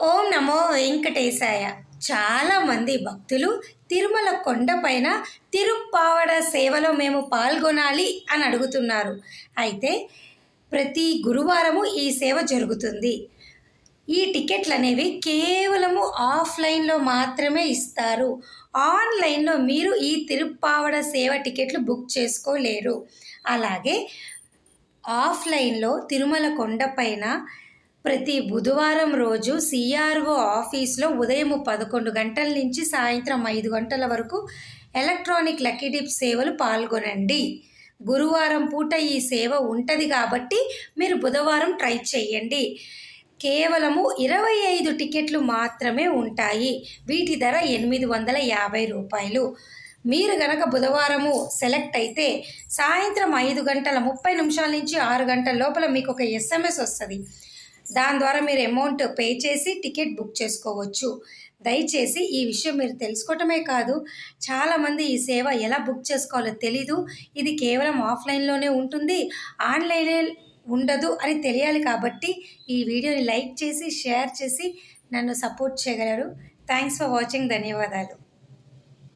ఓం నమో వెంకటేశాయ. చాలామంది భక్తులు తిరుమల కొండపైన తిరుప్పావడ సేవలో మేము పాల్గొనాలి అని అడుగుతున్నారు. అయితే ప్రతి గురువారము ఈ సేవ జరుగుతుంది. ఈ టికెట్లు అనేవి కేవలము ఆఫ్లైన్లో మాత్రమే ఇస్తారు. ఆన్లైన్లో మీరు ఈ తిరుప్పావడ సేవ టికెట్లు బుక్ చేసుకోలేరు. అలాగే ఆఫ్లైన్లో తిరుమల కొండపైన ప్రతి బుధవారం రోజు సిఆర్ఓ ఆఫీస్లో ఉదయం 11 గంటల నుంచి సాయంత్రం 5 గంటల వరకు ఎలక్ట్రానిక్ లక్కీ డిప్ సేవలు పాల్గొనండి. గురువారం పూట ఈ సేవ ఉంటుంది కాబట్టి మీరు బుధవారం ట్రై చేయండి. కేవలము 25 టికెట్లు మాత్రమే ఉంటాయి. వీటి ధర 850 రూపాయలు. మీరు గనక బుధవారము సెలెక్ట్ అయితే సాయంత్రం 5 గంటల 30 నిమిషాల నుంచి 6 గంటల లోపల మీకు ఒక SMS వస్తుంది. దాని ద్వారా మీరు అమౌంట్ పే చేసి టికెట్ బుక్ చేసుకోవచ్చు. దయచేసి ఈ విషయం మీరు తెలుసుకోవటమే కాదు, చాలామంది ఈ సేవ ఎలా బుక్ చేసుకోవాలో తెలీదు. ఇది కేవలం ఆఫ్లైన్లోనే ఉంటుంది, ఆన్లైనే ఉండదు అని తెలియాలి. కాబట్టి ఈ వీడియోని లైక్ చేసి షేర్ చేసి నన్ను సపోర్ట్ చేయగలరు. Thanks for watching. ధన్యవాదాలు.